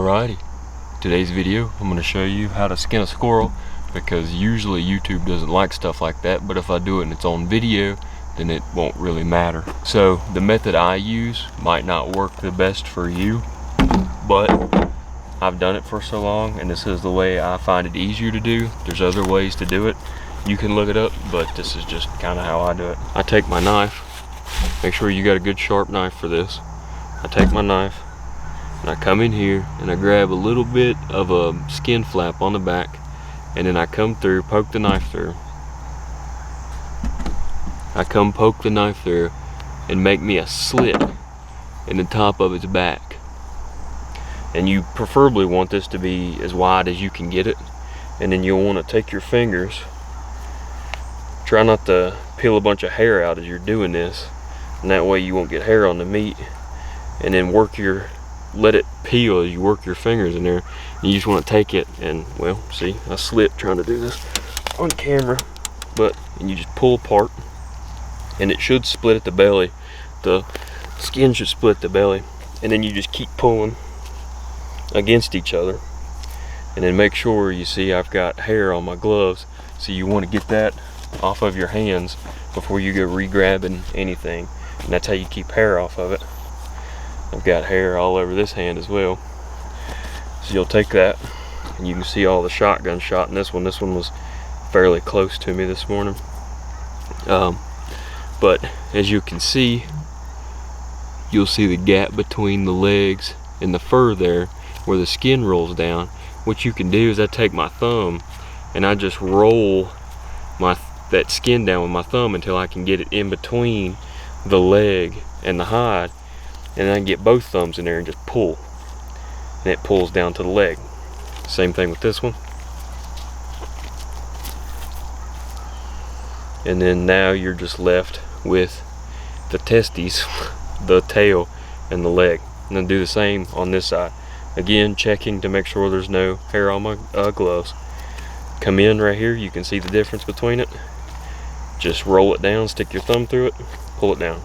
Alrighty, today's video I'm going to show you how to skin a squirrel, because usually YouTube doesn't like stuff like that, but if I do it and it's on video, then it won't really matter. So the method I use might not work the best for you, but I've done it for so long and this is the way I find it easier to do. There's other ways to do it, you can look it up, but this is just kind of how I do it. I take my knife, make sure you got a good sharp knife for this. I take my knife and I come in here and I grab a little bit of a skin flap on the back, and then I come through, poke the knife through. I come poke the knife through and make me a slit in the top of its back. And you preferably want this to be as wide as you can get it. And then you'll want to take your fingers, try not to peel a bunch of hair out as you're doing this, and that way you won't get hair on the meat. And then let it peel as you work your fingers in there. And you just want to take it and, well, see, I slipped trying to do this on camera, and you just pull apart and it should split at the belly. The skin should split the belly, and then you just keep pulling against each other. And then make sure, you see I've got hair on my gloves, so you want to get that off of your hands before you go re-grabbing anything, and that's how you keep hair off of it. I've got hair all over this hand as well. So you'll take that, and you can see all the shotgun shot in this one. This one was fairly close to me this morning. But as you can see, you'll see the gap between the legs and the fur there where the skin rolls down. What you can do is I take my thumb and I just roll that skin down with my thumb until I can get it in between the leg and the hide. And then I can get both thumbs in there and just pull, and it pulls down to the leg. Same thing with this one. And then now you're just left with the testes, the tail, and the leg. And then do the same on this side. Again, checking to make sure there's no hair on my gloves. Come in right here, you can see the difference between it. Just roll it down, stick your thumb through it, pull it down.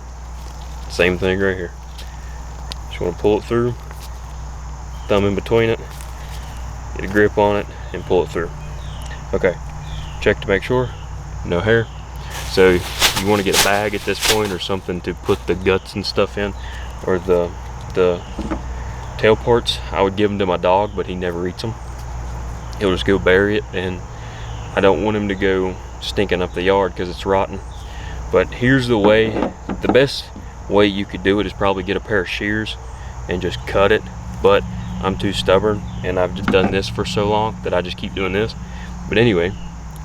Same thing right here. You want to pull it through, thumb in between it, get a grip on it, and pull it through. Okay, check to make sure, no hair. So you want to get a bag at this point or something to put the guts and stuff in, or the tail parts. I would give them to my dog, but he never eats them. He'll just go bury it, and I don't want him to go stinking up the yard because it's rotten. But here's the way, the best way you could do it is probably get a pair of shears and just cut it, but I'm too stubborn and I've just done this for so long that I just keep doing this. But anyway,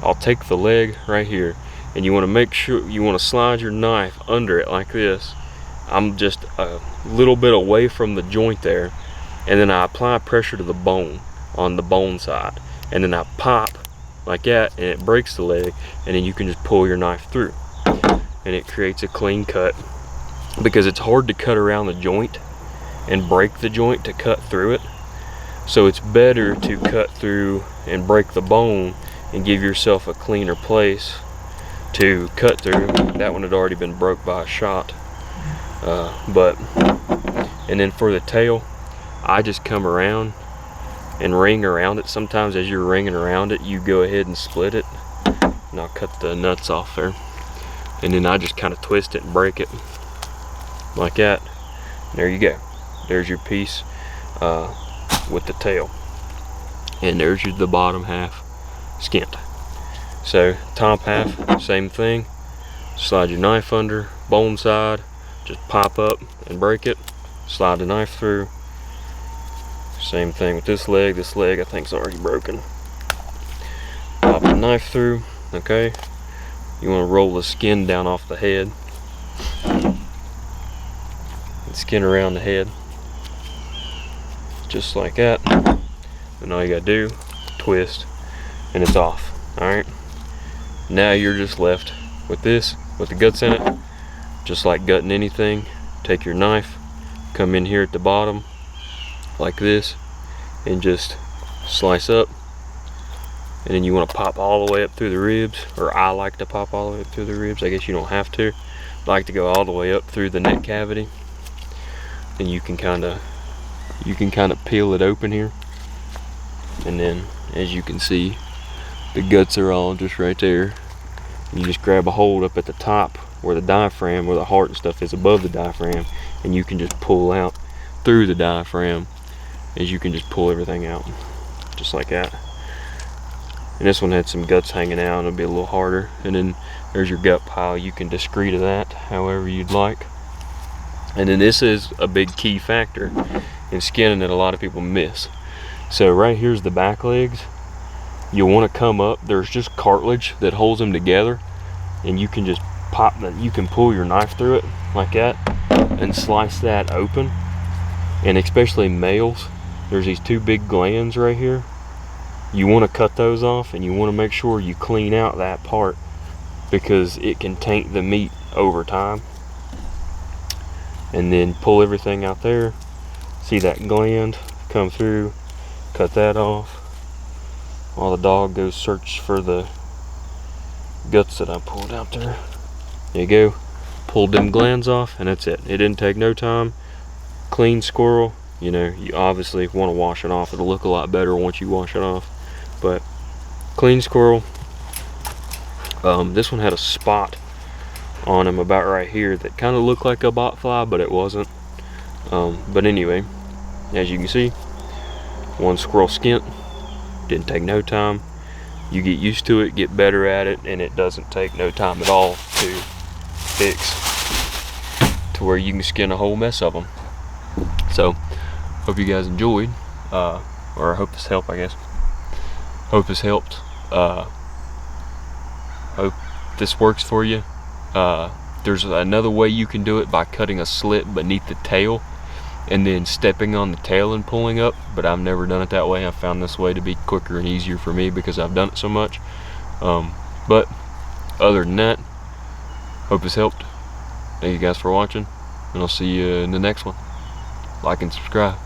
I'll take the leg right here, and you want to make sure you want to slide your knife under it like this. I'm just a little bit away from the joint there, and then I apply pressure to the bone on the bone side, and then I pop like that, and it breaks the leg, and then you can just pull your knife through and it creates a clean cut. Because it's hard to cut around the joint and break the joint to cut through it, so it's better to cut through and break the bone and give yourself a cleaner place to cut through. That one had already been broke by a shot. And then for the tail, I just come around and ring around it. Sometimes as you're ringing around it, you go ahead and split it, and I'll cut the nuts off there, and then I just kind of twist it and break it like that. There you go, there's your piece with the tail, and there's the bottom half skinned. So top half, same thing, slide your knife under, bone side, just pop up and break it, slide the knife through. Same thing with this leg I think is already broken. Pop the knife through. Okay, you want to roll the skin down off the head, skin around the head, just like that. And all you gotta do, twist, and it's off. Alright, now you're just left with this, with the guts in it. Just like gutting anything, take your knife, come in here at the bottom like this, and just slice up. And then you want to pop all the way up through the ribs, or I like to pop all the way up through the ribs. I guess you don't have to. I like to go all the way up through the neck cavity, and you can kind of you can kind of peel it open here, and then as you can see, the guts are all just right there. You just grab a hold up at the top where the diaphragm, where the heart and stuff is above the diaphragm, and you can just pull out through the diaphragm, as you can just pull everything out just like that. And this one had some guts hanging out, and it'll be a little harder. And then there's your gut pile. You can discrete that however you'd like. And then this is a big key factor in skinning that a lot of people miss. So right here's the back legs. You'll want to come up, there's just cartilage that holds them together, and you can just pop that, you can pull your knife through it like that and slice that open. And especially males, there's these two big glands right here. You want to cut those off, and you want to make sure you clean out that part, because it can taint the meat over time. And then pull everything out there. See that gland come through, cut that off, while the dog goes search for the guts that I pulled out there. There you go. Pulled them glands off, and that's it. It didn't take no time. Clean squirrel. You know, you obviously want to wash it off. It'll look a lot better once you wash it off. But clean squirrel. This one had a spot on him about right here that kind of looked like a botfly, but it wasn't. But anyway, as you can see, one squirrel skint. Didn't take no time. You get used to it, get better at it, and it doesn't take no time at all to fix to where you can skin a whole mess of them. So hope you guys enjoyed, or I hope this helped, I guess. Hope this helped. Hope this works for you. There's another way you can do it, by cutting a slit beneath the tail and then stepping on the tail and pulling up, but I've never done it that way. I found this way to be quicker and easier for me because I've done it so much. But other than that, hope this helped. Thank you guys for watching, and I'll see you in the next one. Like and subscribe.